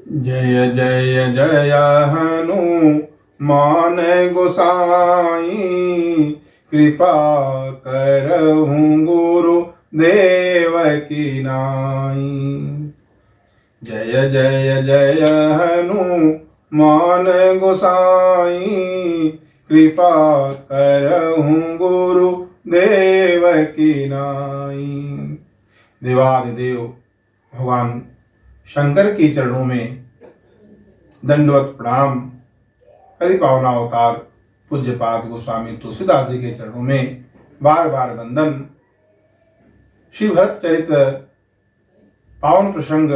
जय जय जय हनुमान गोसाई, कृपा करहु गुरु देव की नाई। जय जय जय हनुमान गोसाई, कृपा करहु गुरु देव की नाई। देवादिदेव भगवान शंकर के चरणों में दंडवत प्रणाम। हरि पावना अवतार पूज्यपाद गोस्वामी तुलसीदास जी के चरणों में बार बार वंदन। श्री भरत चरित पावन प्रसंग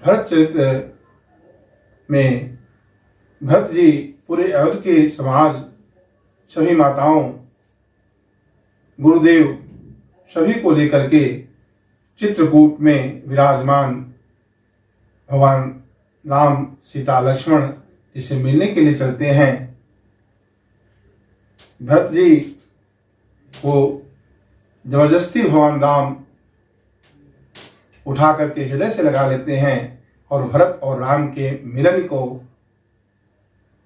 भरत चरित में भरत जी पूरे अयोध्या के समाज, सभी माताओं, गुरुदेव सभी को लेकर के चित्रकूट में विराजमान भगवान राम, सीता, लक्ष्मण इसे मिलने के लिए चलते हैं। भरत जी को जबरदस्ती भगवान राम उठा करके हृदय से लगा लेते हैं, और भरत और राम के मिलन को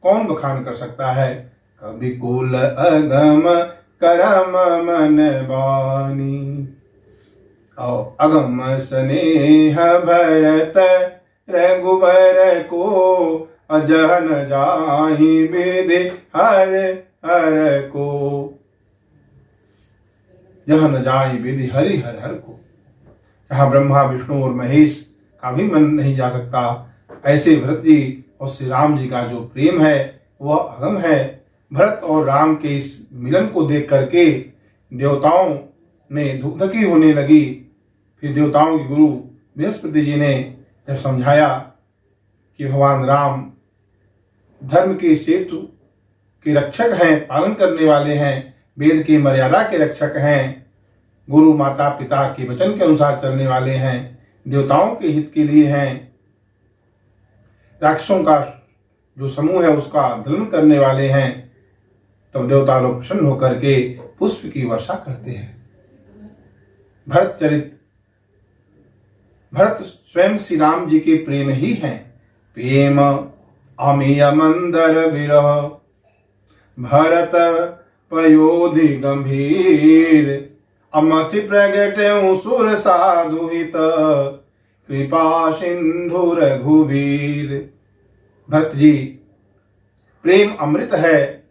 कौन बखान कर सकता है। कभी कुल अगम करम मन बानी, और अगम स्नेह भरत रघुबर को, अजहन जाहि विधि हर हर को। जहन जाहि विधि हरि हर हर को। जहाँ ब्रह्मा, विष्णु और महेश का भी मन नहीं जा सकता, ऐसे भरत जी और श्री राम जी का जो प्रेम है वह अगम है। भरत और राम के इस मिलन को देख करके देवताओं ने धुकधकी होने लगी। फिर देवताओं के गुरु बृहस्पति जी ने जब समझाया कि भगवान राम धर्म के सेतु के रक्षक हैं, पालन करने वाले हैं, वेद की मर्यादा के रक्षक हैं, गुरु माता पिता के वचन के अनुसार चलने वाले हैं, देवताओं के हित के लिए हैं, राक्षसों का जो समूह है उसका दलन करने वाले हैं, तब देवता लोग प्रसन्न होकर के पुष्प की वर्षा करते हैं। भरत चरित भरत स्वयं श्री राम जी के प्रेम ही हैं। प्रेम अमीय मंदर विरह, भरत पयोधि गंभीर, अमथि प्रगटे सुर साधु हित, कृपा सिंधु रघुवीर। भरत जी प्रेम अमृत है,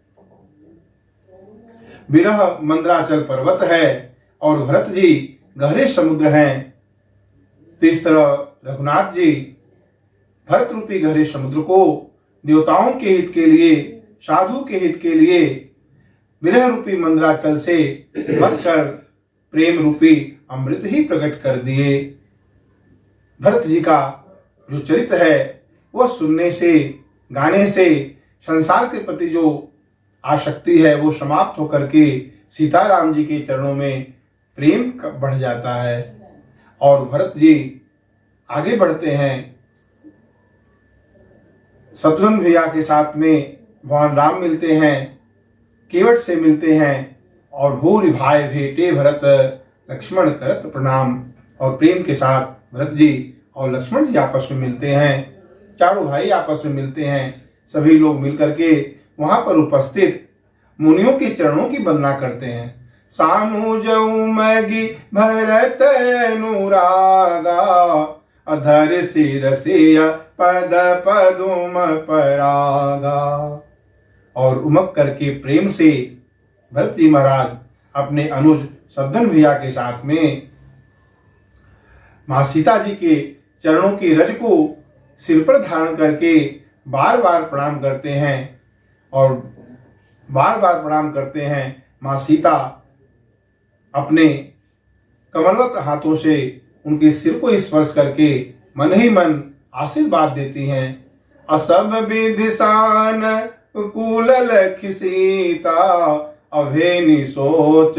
विरह मंदराचल पर्वत है, और भरत जी गहरे समुद्र हैं। तो इस तरह रघुनाथ जी भरत रूपी गहरे समुद्र को देवताओं के हित के लिए, साधु के हित के लिए विरह रूपी मंदराचल से बचकर प्रेम रूपी अमृत ही प्रकट कर दिए। भरत जी का जो चरित्र है वह सुनने से, गाने से संसार के प्रति जो आसक्ति है वो समाप्त होकर के सीताराम जी के चरणों में प्रेम बढ़ जाता है। और भरत जी आगे बढ़ते हैं, शत्रुघ्न भैया के साथ में भगवान राम मिलते हैं, केवट से मिलते हैं, और भूरि भाई भेटे भरत लक्ष्मण करत प्रणाम। और प्रेम के साथ भरत जी और लक्ष्मण जी आपस में मिलते हैं, चारों भाई आपस में मिलते हैं। सभी लोग मिलकर के वहां पर उपस्थित मुनियों के चरणों की वंदना करते हैं। सानुजऊ मगी भरत अनुरागा, अधर शिरसिय पद पदुम परागा। और उमक करके प्रेम से भरत जी महाराज अपने अनुज शत्रुघ्न भैया के साथ में मां सीता जी के चरणों की रज को सिर पर धारण करके बार बार प्रणाम करते हैं, और बार बार प्रणाम करते हैं। मां सीता अपने कमलवत हाथों से उनके सिर को स्पर्श करके मन ही मन आशीर्वाद देती हैं। असब विदिशान कुल लखि सीता, अभेनि सोच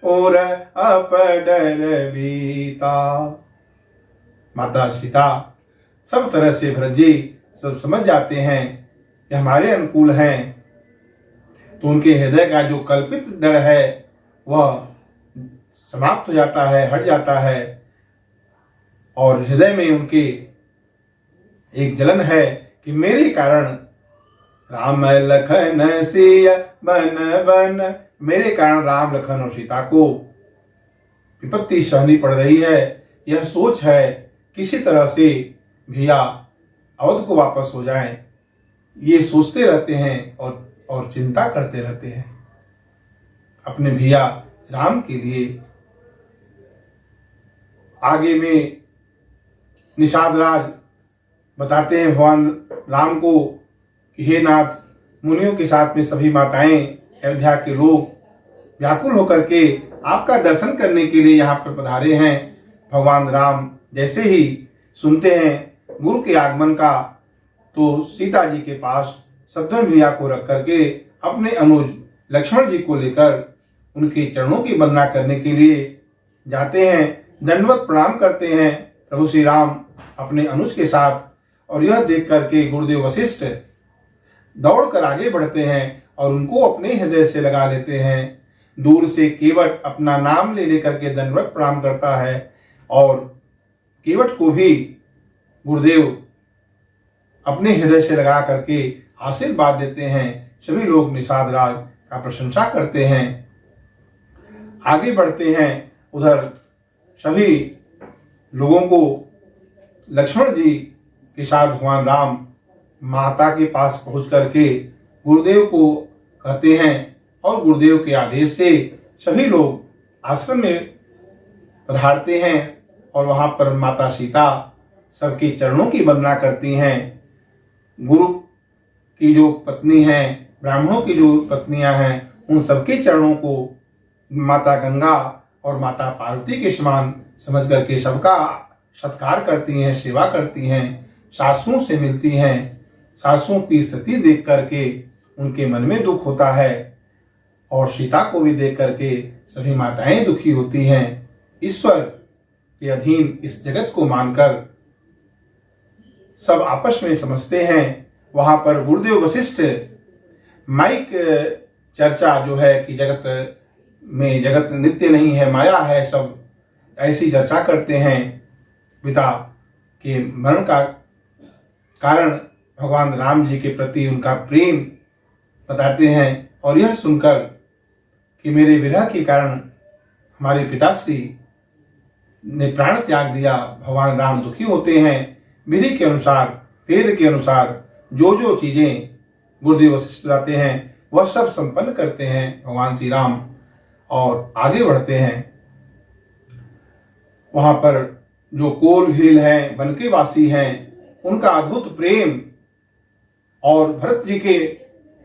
और अपडर बीता। माता सीता सब तरह से भरत जी सब समझ जाते हैं कि हमारे अनुकूल हैं, तो उनके हृदय का जो कल्पित डर है वह समाप्त हो जाता है, हट जाता है। और हृदय में उनके एक जलन है कि मेरे कारण राम लखन सिया बन बन, मेरे कारण राम लखन और सीता को विपत्ति सहनी पड़ रही है। यह सोच है किसी तरह से भैया अवध को वापस हो जाएं, ये सोचते रहते हैं और चिंता करते रहते हैं अपने भैया राम के लिए। आगे में निषाद राज बताते हैं भगवान राम को कि हे नाथ, मुनियों के साथ में सभी माताएं, अयोध्या के लोग व्याकुल होकर के आपका दर्शन करने के लिए यहाँ पर पधारे हैं। भगवान राम जैसे ही सुनते हैं गुरु के आगमन का, तो सीता जी के पास शत्रुघ्न भैया को रख करके अपने अनुज लक्ष्मण जी को लेकर उनके चरणों की वंदना करने के लिए जाते हैं। दंडवत प्रणाम करते हैं प्रभु श्री राम अपने अनुज के साथ, और यह देख करके गुरुदेव वशिष्ठ दौड़कर आगे बढ़ते हैं और उनको अपने हृदय से लगा लेते हैं। दूर से केवट अपना नाम ले लेकर के दंडवत प्रणाम करता है और केवट को भी गुरुदेव अपने हृदय से लगा करके आशीर्वाद देते हैं। सभी लोग निषाद राज का प्रशंसा करते हैं। आगे बढ़ते हैं। उधर सभी लोगों को लक्ष्मण जी के साथ भगवान राम माता के पास पहुंच करके गुरुदेव को कहते हैं और गुरुदेव के आदेश से सभी लोग आश्रम में पधारते हैं और वहां पर माता सीता सबके चरणों की वंदना करती हैं। गुरु की जो पत्नी हैं, ब्राह्मणों की जो पत्नियां हैं, उन सबके चरणों को माता गंगा और माता पार्वती के समान समझ करके सबका सत्कार करती हैं, सेवा करती हैं, सासुओं से मिलती हैं। सासुओं की स्थिति देख करके उनके मन में दुख होता है और सीता को भी देख करके सभी माताएं दुखी होती हैं। ईश्वर के अधीन इस जगत को मानकर सब आपस में समझते हैं। वहां पर गुरुदेव वशिष्ठ माइक चर्चा जो है कि जगत नित्य नहीं है, माया है, सब ऐसी चर्चा करते हैं। पिता के मरण का कारण भगवान राम जी के प्रति उनका प्रेम बताते हैं और यह सुनकर कि मेरे विरह के कारण हमारे पिताश्री ने प्राण त्याग दिया, भगवान राम दुखी होते हैं। विधि के अनुसार, वेद के अनुसार जो चीजें गुरुदेव वशिष्ठ लाते हैं वह सब संपन्न करते हैं भगवान श्री राम और आगे बढ़ते हैं। वहां पर जो कोल भील हैं, वन के वासी हैं, उनका अद्भुत प्रेम और भरत जी के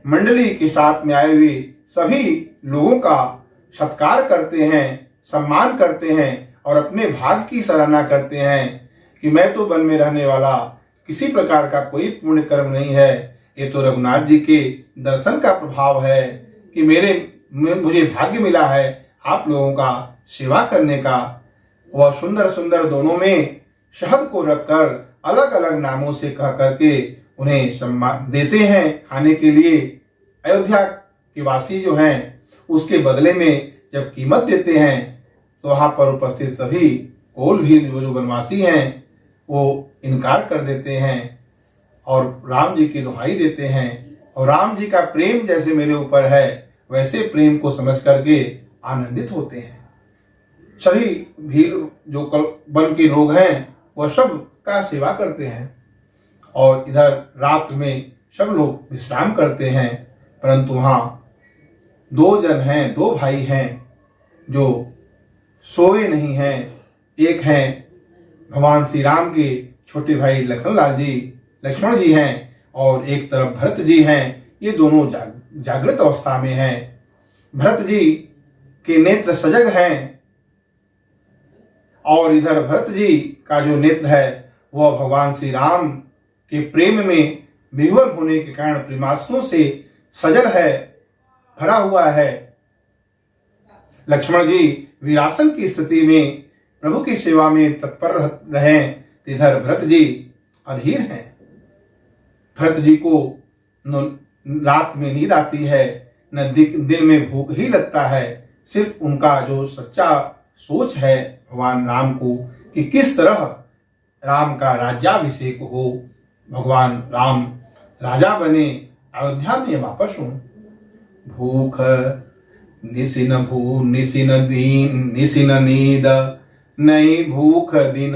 मंडली के साथ में आए हुए सभी लोगों का सत्कार करते हैं, सम्मान करते हैं और अपने भाग्य की सराहना करते हैं कि मैं तो वन में रहने वाला, किसी प्रकार का कोई पुण्य कर्म नहीं है, ये तो रघुनाथ जी के दर्शन का प्रभाव है कि मुझे भाग्य मिला है आप लोगों का सेवा करने का। वह सुंदर सुंदर दोनों में शहद को रखकर अलग अलग नामों से कह करके उन्हें सम्मान देते हैं खाने के लिए। अयोध्या के वासी जो हैं उसके बदले में जब कीमत देते हैं तो वहां पर उपस्थित सभी कोल भी जो वनवासी हैं वो इनकार कर देते हैं और राम जी की दुहाई देते हैं। और राम जी का प्रेम जैसे मेरे ऊपर है वैसे प्रेम को समझ करके आनंदित होते हैं। सभी भील जो वन के लोग हैं वह सब का सेवा करते हैं और इधर रात में सब लोग विश्राम करते हैं। परंतु वहाँ दो जन हैं, दो भाई हैं जो सोए नहीं हैं। एक हैं भगवान श्री राम के छोटे भाई लखनलाल जी, लक्ष्मण जी हैं और एक तरफ भरत जी हैं। ये दोनों जागृत अवस्था में हैं। भरत जी के नेत्र सजग हैं और इधर भरत जी का जो नेत्र है वह भगवान श्री राम के प्रेम में विह्वल होने के कारण प्रेमाश्रुओं से सजल है, भरा हुआ है। लक्ष्मण जी वीरासन की स्थिति में प्रभु की सेवा में तत्पर रहें, इधर भरत जी अधीर हैं। भरत जी को रात में नींद आती है, न दिन में भूख ही लगता है। सिर्फ उनका जो सच्चा सोच है भगवान राम को कि किस तरह राम का राज्याभिषेक हो, भगवान राम राजा बने, अयोध्या में वापस हो। भूख निसिन भू निसिन दीन निसिन नींद नहीं भूख दिन,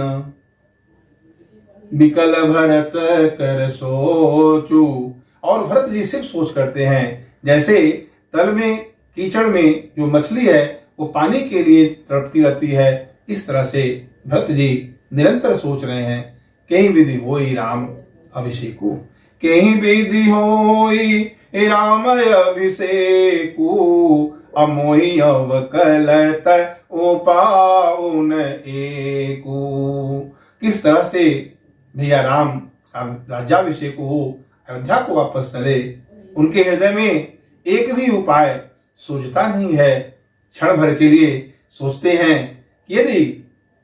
विकल भरत कर सोचू। और भरत जी सिर्फ सोच करते हैं, जैसे तल में कीचड़ में जो मछली है वो पानी के लिए तड़पती रहती है, इस तरह से भरत जी निरंतर सोच रहे हैं। कहीं विधि होई राम अभिषेकु, कहीं विधि होई राम अभिषेकु, अमोहि अवकलत उपाउन एकु। किस तरह से भैया राम राज्याभिषेक हो, अयोध्या को वापस चले, उनके हृदय में एक भी उपाय सूझता नहीं है। क्षण भर के लिए सोचते हैं कि यदि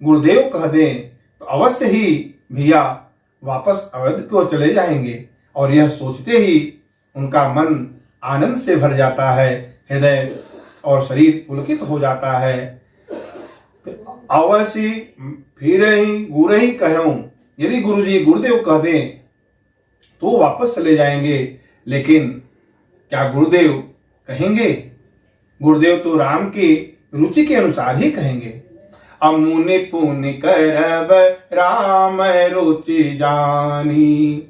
गुरुदेव कह दें तो अवश्य ही भैया वापस अवध को चले जाएंगे। और यह सोचते ही उनका मन आनंद से भर जाता है, हृदय और शरीर पुलकित हो जाता है। अवश्य फिर ही गुरु ही कहूं, यदि गुरुदेव कह दें तो वापस चले जाएंगे। लेकिन क्या गुरुदेव कहेंगे? गुरुदेव तो राम की रुचि के अनुसार ही कहेंगे। अमुनि पुनि करब राम रुचि जानी,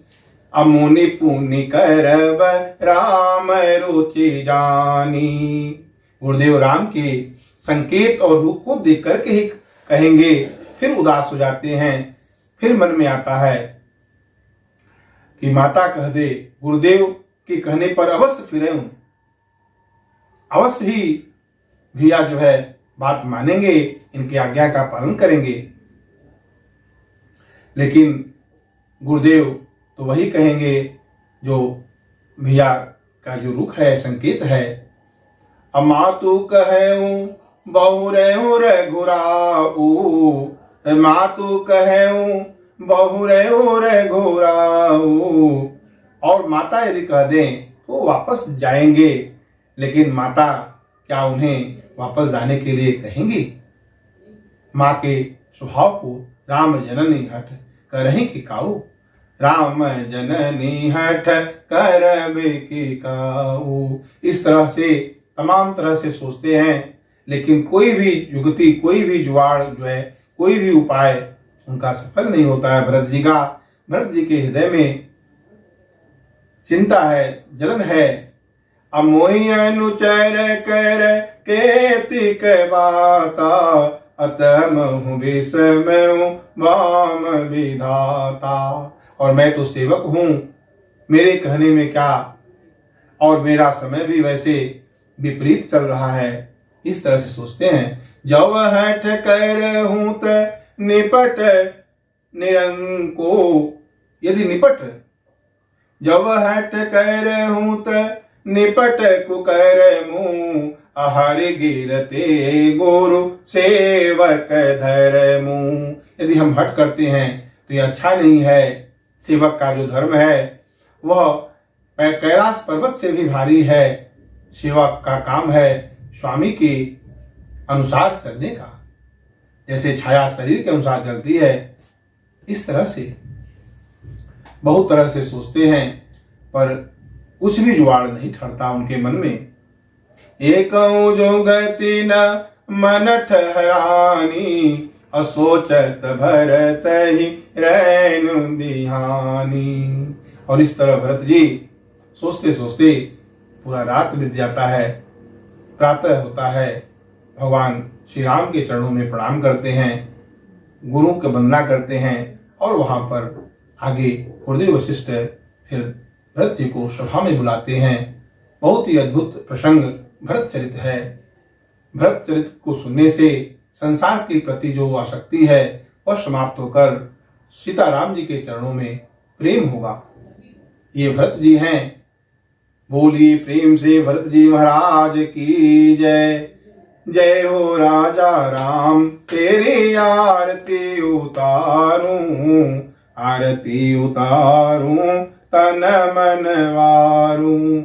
अमुनि पुनि करब राम रुचि जानी। गुरुदेव राम के संकेत और रूप को देख करके ही कहेंगे, फिर उदास हो जाते हैं। फिर मन में आता है कि माता कह दे, गुरुदेव के कहने पर अवश्य फिरें, अवश्य ही भैया जो है बात मानेंगे, इनकी आज्ञा का पालन करेंगे। लेकिन गुरुदेव तो वही कहेंगे जो भैया का जो रुख है, संकेत है। अमा तू कहूं बहुरे रघुराऊ, मातु कहूं बहुरे घोराऊ। और माता यदि कह दें तो वापस जाएंगे, लेकिन माता क्या उन्हें वापस जाने के लिए कहेंगी? माँ के स्वभाव को राम जननी हठ करहि कि काऊ, राम जननी हठ करबे कि काऊ। इस तरह से तमाम तरह से सोचते हैं, लेकिन कोई भी युक्ति, कोई भी जुगाड़ जो है, कोई भी उपाय उनका सफल नहीं होता है भरत जी का। भरत जी के हृदय में चिंता है, जलन है। अमोहि अनुचर कर केतिक बाता, अतः महु विस्मय वाम विधाता। और मैं तो सेवक हूं, मेरे कहने में क्या, और मेरा समय भी वैसे विपरीत चल रहा है। इस तरह से सोचते हैं। जब हठ कर हूं त निपट निरंको, यदि निपट, जब हठ कर हूं त निपट कुकर मुंह, आहार गिरते गुरु सेवक धर मुंह। यदि हम हट करते हैं तो यह अच्छा नहीं है। सेवक का जो धर्म है वह कैलाश पर्वत से भी भारी है। सेवक का काम है स्वामी के अनुसार चलने का, जैसे छाया शरीर के अनुसार चलती है। इस तरह से बहुत तरह से सोचते हैं, पर कुछ भी जुगाड़ नहीं ठहरता उनके मन में। एक जो गति न मन ठहरानी, असोचत भरत ही रैनु बिहानी। और इस तरह भरत जी सोचते सोचते पूरा रात बीत जाता है। प्रातः होता है, भगवान श्री राम के चरणों में प्रणाम करते हैं, गुरु की वंदना करते हैं, और वहां पर आगे गुरुदेव वशिष्ठ फिर भरत जी को सभा में बुलाते हैं। बहुत ही अद्भुत प्रसंग भरत चरित है। भरत चरित को सुनने से संसार के प्रति जो आसक्ति है वह समाप्त होकर सीताराम जी के चरणों में प्रेम होगा। ये भरत जी हैं। बोली प्रेम से भरत जी महाराज की जय। जय हो राजा राम, तेरी आरती उतारूं, आरती उतारूं, तन मन वारूं।